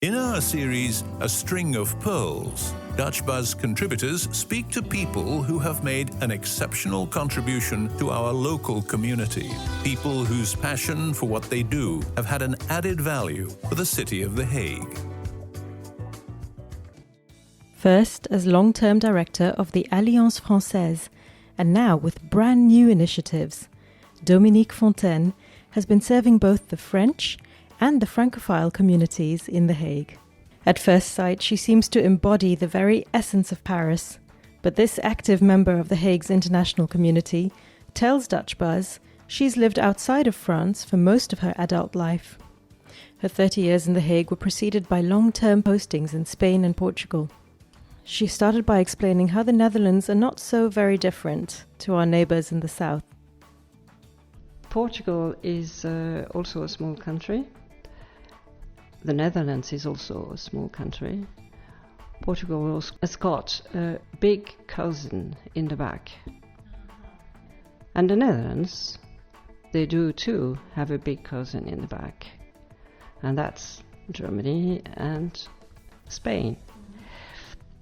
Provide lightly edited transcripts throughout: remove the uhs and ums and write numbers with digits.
In our series, A String of Pearls, DutchbuzZ contributors speak to people who have made an exceptional contribution to our local community. People whose passion for what they do have had an added value for the city of The Hague. First as long-term director of the Alliance Française, and now with brand new initiatives, Dominique Fontaine has been serving both the French and the Francophile communities in The Hague. At first sight, she seems to embody the very essence of Paris, but this active member of The Hague's international community tells DutchbuzZ she's lived outside of France for most of her adult life. Her 30 years in The Hague were preceded by long-term postings in Spain and Portugal. She started by explaining how the Netherlands are not so very different to our neighbours in the south. Portugal is also a small country. The Netherlands is also a small country. Portugal has got a big cousin in the back. And the Netherlands, they do too have a big cousin in the back. And that's Germany and Spain.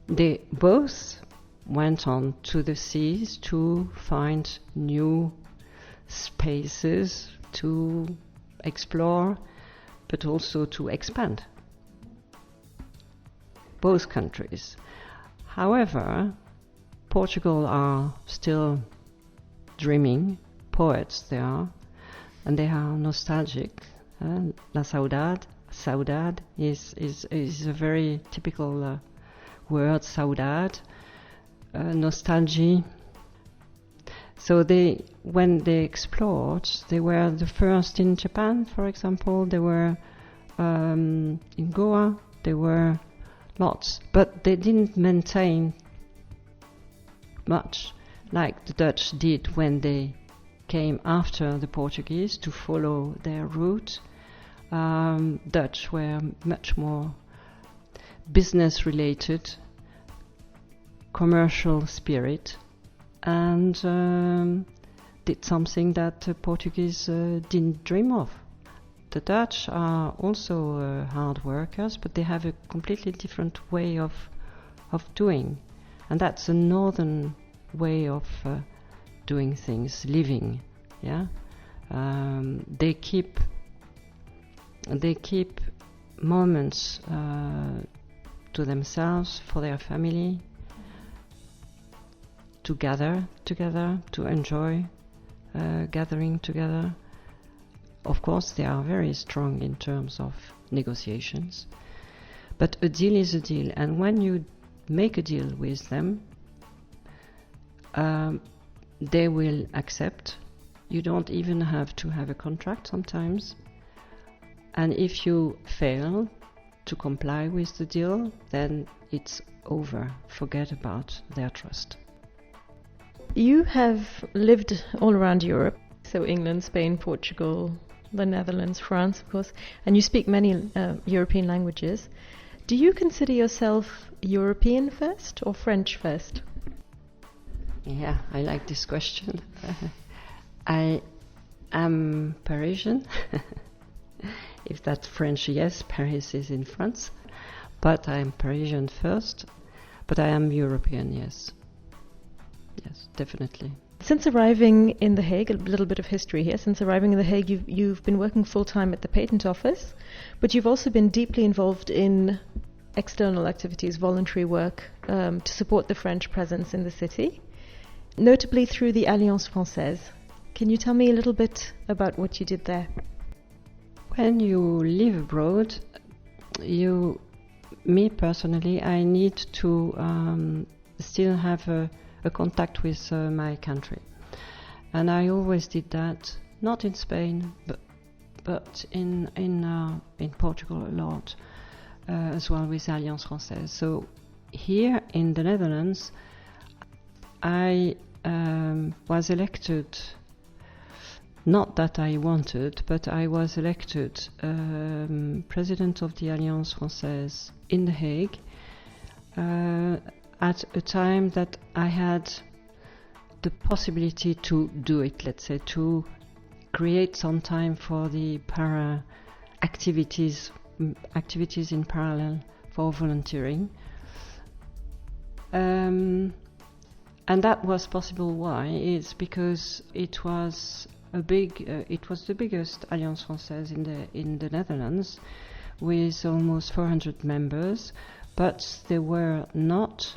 They both went on to the seas to find new spaces to explore, but also to expand. Both countries. However, Portugal are still dreaming, poets they are, and they are nostalgic. La saudade is a very typical word, saudade, nostalgia. So when they explored, they were the first in Japan, for example. They were in Goa. There were lots, but they didn't maintain much like the Dutch did when they came after the Portuguese to follow their route. Dutch were much more business-related, commercial spirit, and did something that the Portuguese didn't dream of. The Dutch are also hard workers, but they have a completely different way of doing, and that's a northern way of doing things, living. Yeah, they keep moments to themselves, for their family, to gather together, to enjoy gathering together. Of course, they are very strong in terms of negotiations, but a deal is a deal, and when you make a deal with them, they will accept. You don't even have to have a contract sometimes, and if you fail to comply with the deal, then it's over. Forget about their trust. You have lived all around Europe, so England, Spain, Portugal, the Netherlands, France, of course, and you speak many European languages. Do you consider yourself European first or French first? Yeah, I like this question. I am Parisian. If that's French, yes, Paris is in France. But I am Parisian first. But I am European, yes. Yes, definitely. Since arriving in The Hague, a little bit of history here, since arriving in The Hague, you've been working full-time at the Patent Office, but you've also been deeply involved in external activities, voluntary work, to support the French presence in the city, notably through the Alliance Française. Can you tell me a little bit about what you did there? When you live abroad, me personally, I need to still have a contact with my country, and I always did that. Not in Spain, but in Portugal a lot, as well with Alliance Française. So here in the Netherlands, I was elected. Not that I wanted, but I was elected president of the Alliance Française in The Hague at a time that I had the possibility to do it, let's say, to create some time for the para activities activities in parallel for volunteering. And that was possible. Why? It's because it was the biggest Alliance Française in the Netherlands, with almost 400 members, but there were not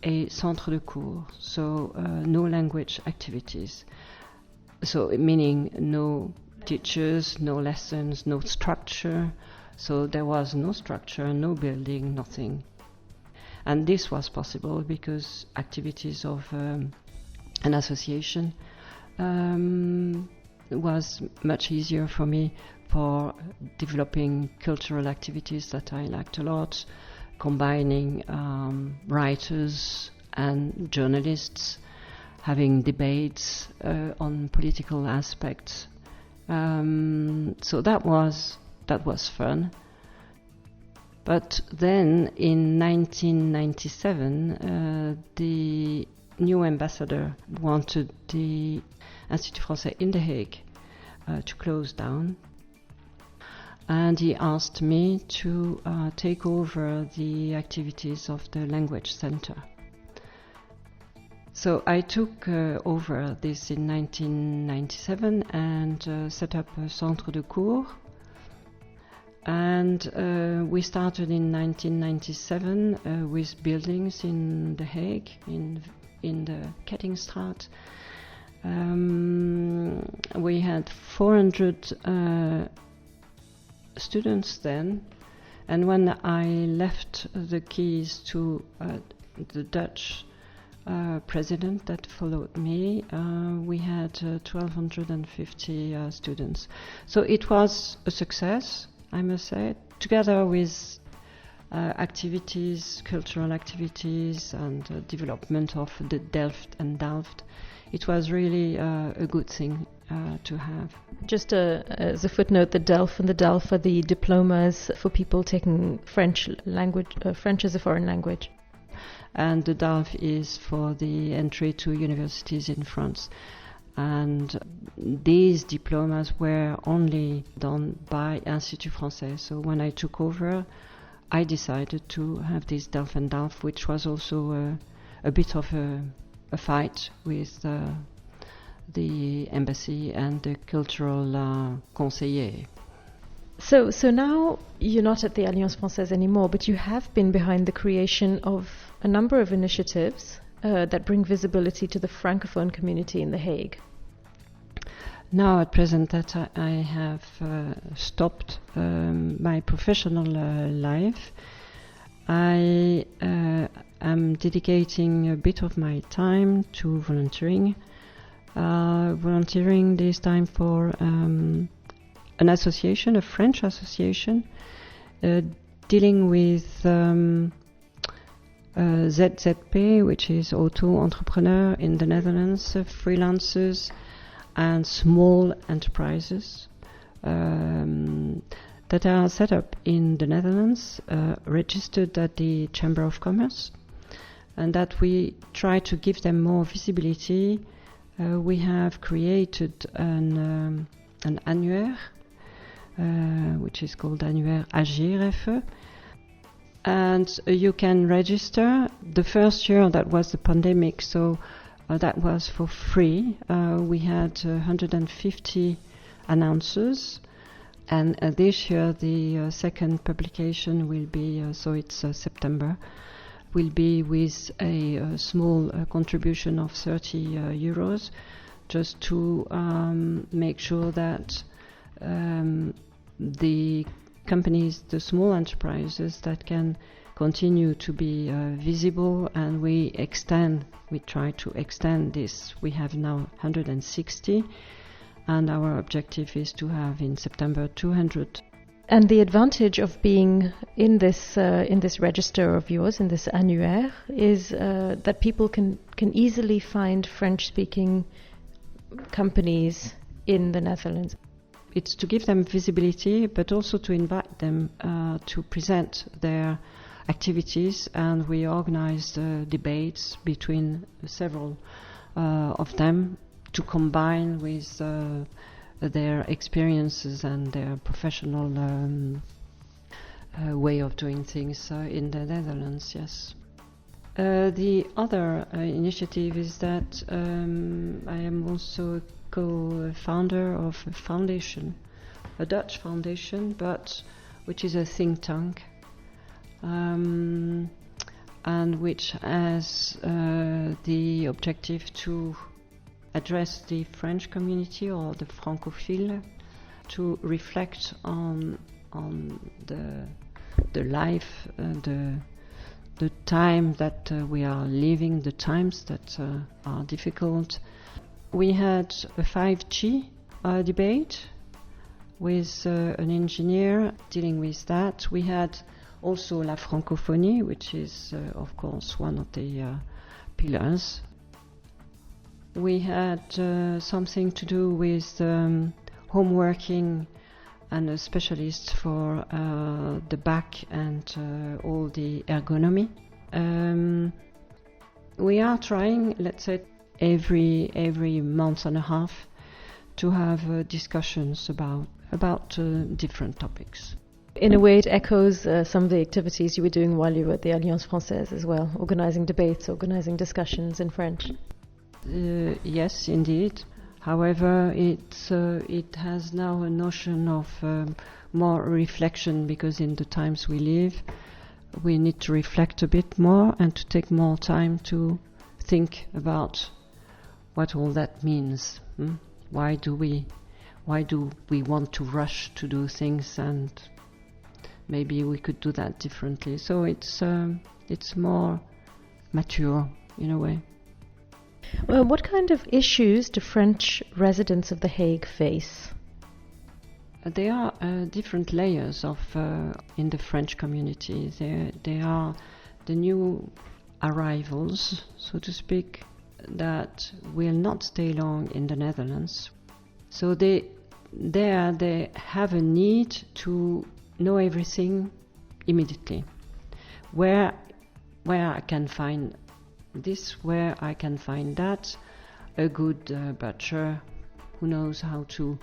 a centre de cours, so no language activities. So meaning no teachers, no lessons, no structure. So there was no structure, no building, nothing. And this was possible because activities of an association was much easier for me for developing cultural activities that I liked a lot, combining writers and journalists, having debates on political aspects. So that was fun. But then in 1997, the new ambassador wanted the Institut Français in The Hague to close down. And he asked me to take over the activities of the language center. So I took over this in 1997 and set up a centre de cours. And we started in 1997 with buildings in The Hague, in the Kettingstraat. We had 400 students then, and when I left the keys to the Dutch president that followed me, we had 1,250 students. So it was a success, I must say, together with activities, cultural activities, and development of the Delft and Delft. It was really a good thing to have. Just as a footnote, the DELF and the DELF are the diplomas for people taking French as a foreign language. And the DELF is for the entry to universities in France. And these diplomas were only done by Institut Français. So when I took over, I decided to have this DELF and DELF, which was also a bit of a fight with the embassy and the cultural conseiller. So now you're not at the Alliance Française anymore, but you have been behind the creation of a number of initiatives that bring visibility to the Francophone community in The Hague. Now, at present, that I have stopped my professional life, I am dedicating a bit of my time to volunteering. Volunteering this time for an association, a French association, dealing with ZZP, which is auto-entrepreneur in the Netherlands, freelancers and small enterprises that are set up in the Netherlands, registered at the Chamber of Commerce, and that we try to give them more visibility. We have created an annuaire, which is called Annuaire Agir FE, and you can register. The first year that was the pandemic, so that was for free. We had 150 announcers, and this year the second publication will be, so it's September, will be with a small contribution of 30 euros, just to make sure that the companies, the small enterprises that can continue to be visible, and we try to extend this. We have now 160, and our objective is to have in September 200. And the advantage of being in this register of yours, in this annuaire, is that people can easily find French-speaking companies in the Netherlands. It's to give them visibility, but also to invite them to present their activities, and we organized debates between several of them to combine with their experiences and their professional way of doing things in the Netherlands, yes. The other initiative is that I am also a co-founder of a foundation, a Dutch foundation, but which is a think tank, and which has the objective to address the French community or the Francophile, to reflect on the life, the time that we are living, the times that are difficult. We had a 5G debate with an engineer dealing with that. We had also la francophonie, which is of course one of the pillars. We had something to do with homeworking and a specialist for the back and all the ergonomy. We are trying, let's say, every month and a half to have discussions about different topics. In a way, it echoes some of the activities you were doing while you were at the Alliance Française as well, organizing debates, organizing discussions in French. Yes, indeed. However, it has now a notion of more reflection, because in the times we live, we need to reflect a bit more and to take more time to think about what all that means. Why do we want to rush to do things, and maybe we could do that differently. So it's more mature in a way. Well, what kind of issues do French residents of The Hague face? There are different layers of in the French community. There are the new arrivals, so to speak, that will not stay long in the Netherlands. So they have a need to know everything immediately. Where I can find this, where I can find that, a good butcher who knows how to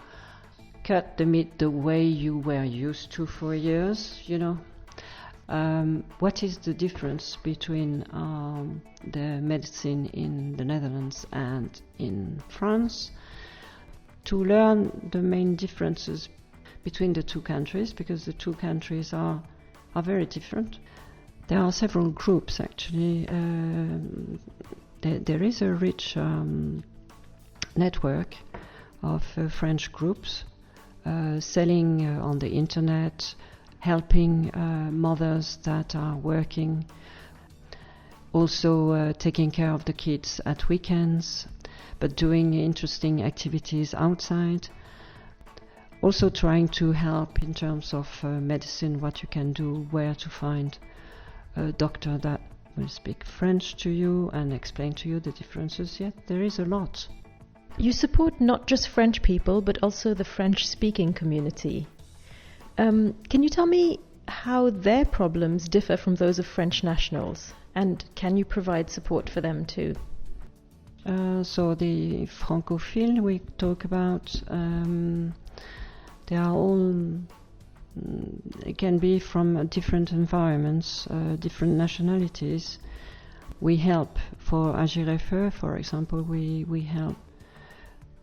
cut the meat the way you were used to for years, you know. What is the difference between the medicine in the Netherlands and in France? To learn the main differences between the two countries, because the two countries are very different. There are several groups actually. There is a rich network of French groups selling on the internet, helping mothers that are working, also taking care of the kids at weekends, but doing interesting activities outside. Also trying to help in terms of medicine, what you can do, where to find a doctor that will speak French to you and explain to you the differences. Yet there is a lot. You support not just French people, but also the French-speaking community. Can you tell me how their problems differ from those of French nationals? And can you provide support for them too? So the Francophile we talk about, they are all, it can be from different environments, different nationalities. We help for AGRFE, for example, we help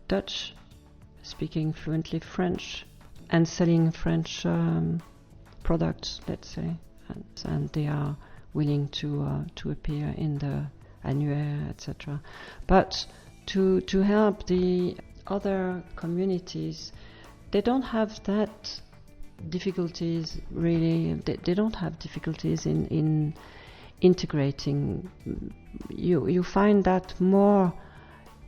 Dutch, speaking fluently French, and selling French products, let's say, and they are willing to appear in the annuaire, etc. But to help the other communities, they don't have that difficulties really. They don't have difficulties in integrating. You find that more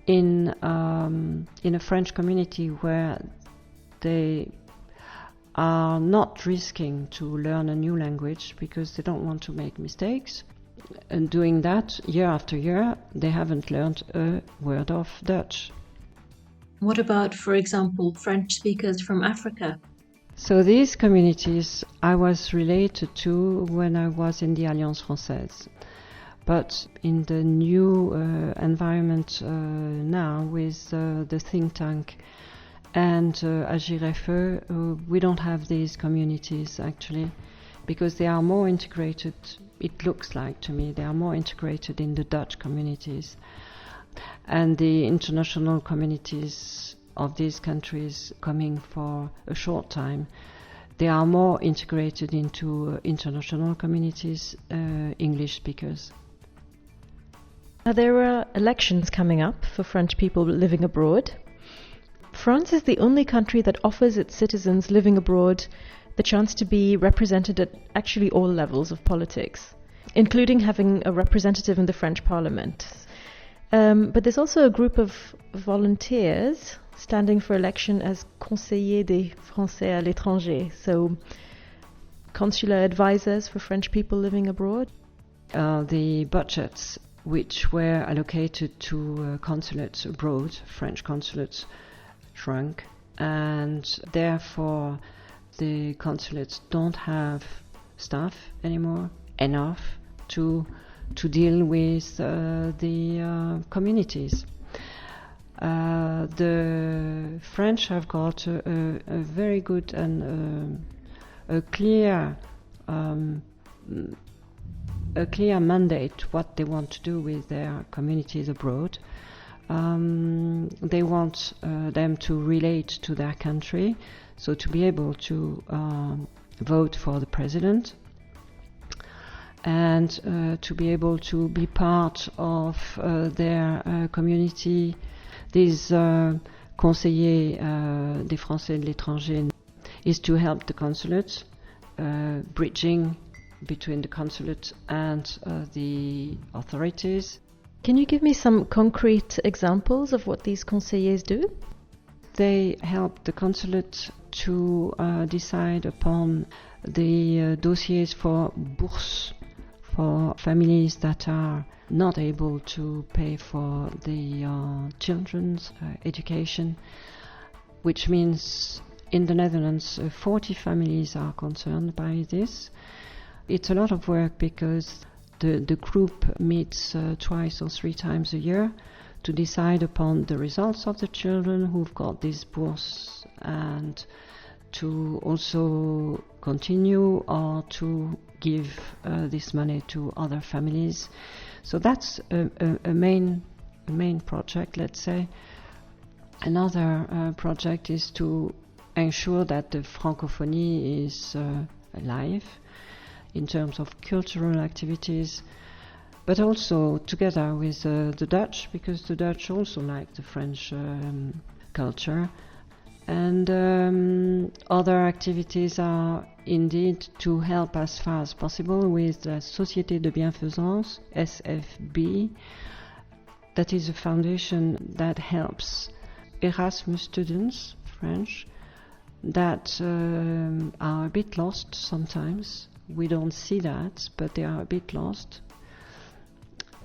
in a French community where they are not risking to learn a new language because they don't want to make mistakes. And doing that year after year, they haven't learned a word of Dutch. What about, for example, French speakers from Africa? So these communities I was related to when I was in the Alliance Française. But in the new environment now with the think tank and AGRFE, we don't have these communities actually, because they are more integrated, it looks like to me, they are more integrated in the Dutch communities. And the international communities of these countries coming for a short time, they are more integrated into international communities, English speakers. Now, there are elections coming up for French people living abroad. France is the only country that offers its citizens living abroad the chance to be represented at actually all levels of politics, including having a representative in the French Parliament. But there's also a group of volunteers standing for election as conseillers des Français à l'étranger, so consular advisors for French people living abroad. The budgets which were allocated to consulates abroad, French consulates, shrunk, and therefore the consulates don't have staff anymore enough to deal with the communities. The French have got a very good and a clear mandate what they want to do with their communities abroad. They want them to relate to their country, so to be able to vote for the president and to be able to be part of their community. These conseillers des Français de l'étranger is to help the consulate, bridging between the consulate and the authorities. Can you give me some concrete examples of what these conseillers do? They help the consulate to decide upon the dossiers for bourse for families that are not able to pay for the children's education, which means in the Netherlands 40 families are concerned by this. It's a lot of work because the group meets twice or three times a year to decide upon the results of the children who've got this bourse and to also continue or to give this money to other families. So that's a main project, let's say. Another project is to ensure that the francophonie is alive in terms of cultural activities, but also together with the Dutch, because the Dutch also like the French culture. And other activities are indeed to help as far as possible with the Société de Bienfaisance, SFB. That is a foundation that helps Erasmus students, French, that are a bit lost sometimes. We don't see that, but they are a bit lost.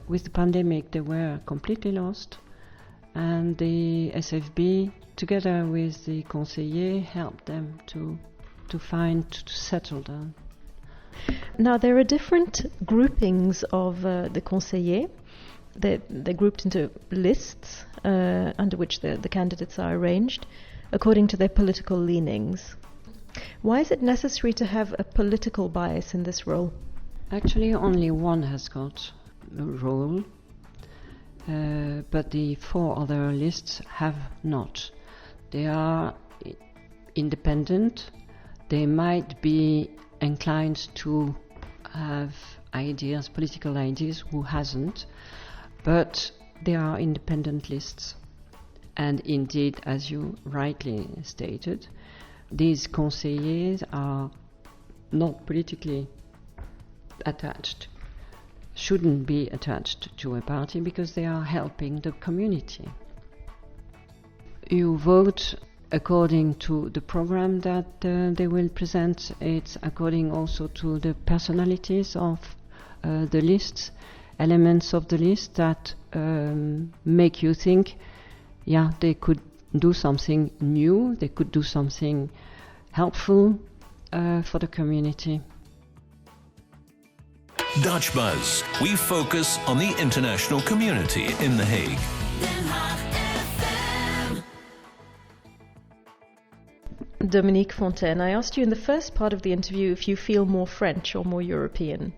With the pandemic, they were completely lost. And the SFB, together with the conseillers, helped them to settle down. Now, there are different groupings of the conseillers. They're grouped into lists under which the candidates are arranged according to their political leanings. Why is it necessary to have a political bias in this role? Actually, only one has got a role, but the four other lists have not. They are independent. They might be inclined to have ideas, political ideas, who hasn't, but they are independent lists. And indeed, as you rightly stated, these conseillers are not politically attached, shouldn't be attached to a party because they are helping the community. You vote according to the program that they will present. It's according also to the personalities of the lists, elements of the list that make you think, yeah, they could do something new, they could do something helpful for the community. DutchbuzZ. We focus on the international community in The Hague. Dominique Fontaine, I asked you in the first part of the interview if you feel more French or more European.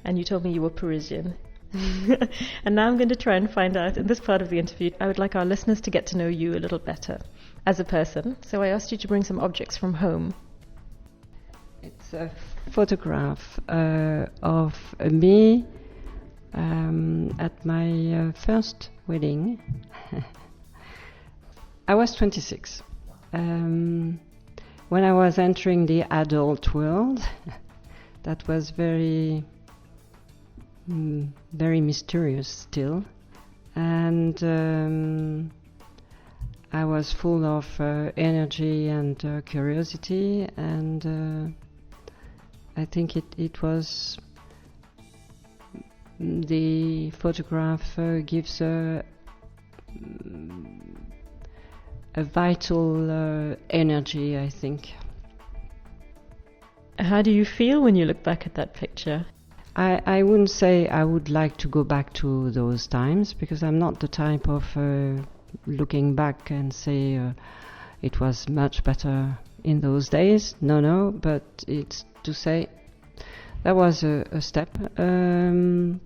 And you told me you were Parisian. And now I'm going to try and find out, in this part of the interview, I would like our listeners to get to know you a little better as a person. So I asked you to bring some objects from home. It's a photograph of me at my first wedding. I was 26. When I was entering the adult world, that was very mysterious still, and I was full of energy and curiosity, and I think it was the photograph gives a vital energy, I think. How do you feel when you look back at that picture? I wouldn't say I would like to go back to those times, because I'm not the type of looking back and say it was much better in those days. No, but it's to say that was a step in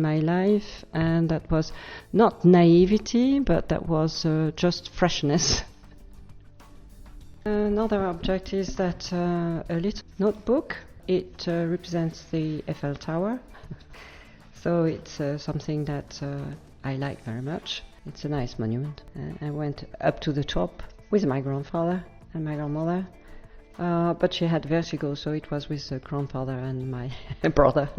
my life, and that was not naivety, but that was just freshness. Another object is that a little notebook. It represents the Eiffel Tower, so it's something that I like very much. It's a nice monument. I went up to the top with my grandfather and my grandmother, but she had vertigo, so it was with the grandfather and my brother.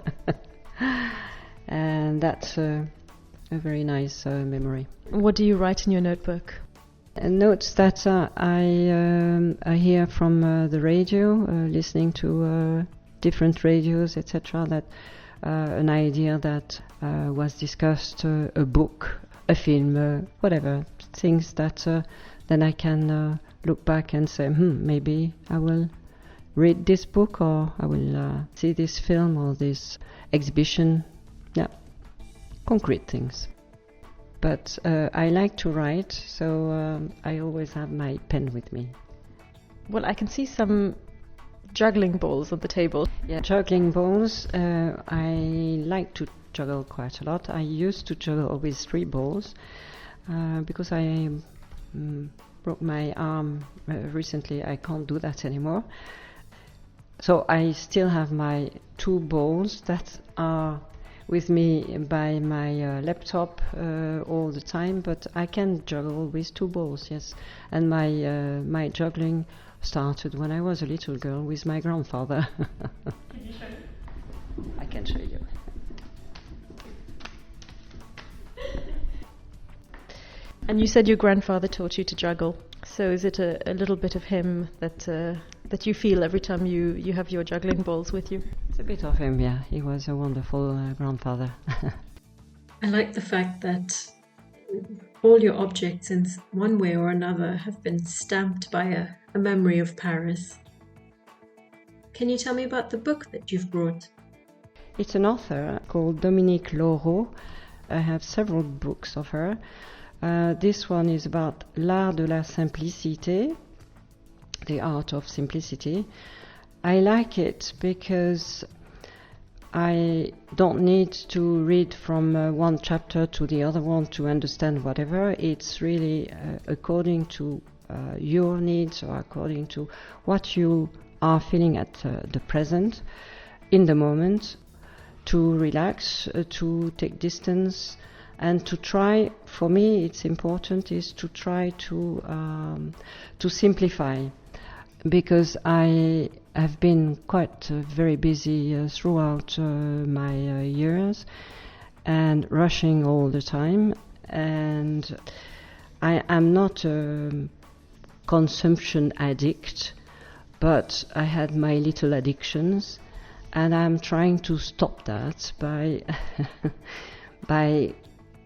And that's a very nice memory. What do you write in your notebook? Notes that I hear from the radio, listening to different radios, etc. That an idea that was discussed, a book, a film, whatever, things that then I can look back and say, maybe I will read this book, or I will see this film or this exhibition. Yeah, concrete things. But I like to write, so I always have my pen with me. Well, I can see some juggling balls on the table. Yeah, juggling balls. I like to juggle quite a lot. I used to juggle with 3 balls because I broke my arm recently. I can't do that anymore. So I still have my 2 balls that are with me by my laptop all the time, but I can juggle with 2 balls, yes. And my juggling started when I was a little girl with my grandfather. Can you show me? I can show you. And you said your grandfather taught you to juggle. So is it a little bit of him that you feel every time you have your juggling balls with you? It's a bit of him, yeah. He was a wonderful grandfather. I like the fact that all your objects in one way or another have been stamped by a memory of Paris. Can you tell me about the book that you've brought? It's an author called Dominique Fontaine. I have several books of her. This one is about l'art de la simplicité, the art of simplicity. I like it because I don't need to read from one chapter to the other one to understand whatever. It's really according to your needs, or according to what you are feeling at the present, in the moment, to relax, to take distance, and to try. For me, it's important is to try to simplify, because I have been quite very busy throughout my years, and rushing all the time, and I am not a consumption addict, but I had my little addictions, and I'm trying to stop that by by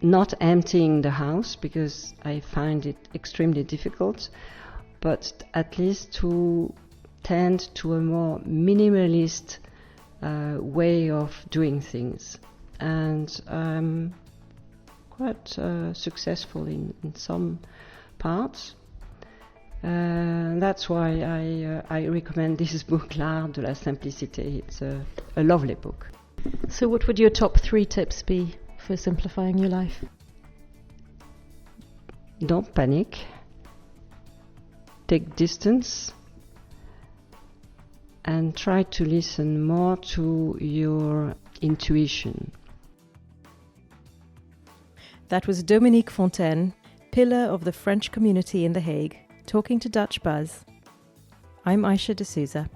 not emptying the house, because I find it extremely difficult, but at least to tend to a more minimalist way of doing things. And I'm quite successful in some parts. That's why I recommend this book, L'Art de la Simplicité. It's a lovely book. So what would your top 3 tips be for simplifying your life? Don't panic. Take distance. And try to listen more to your intuition. That was Dominique Fontaine, pillar of the French community in The Hague, talking to DutchbuzZ. I'm Aisha D'Souza.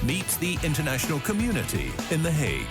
Meet the international community in The Hague.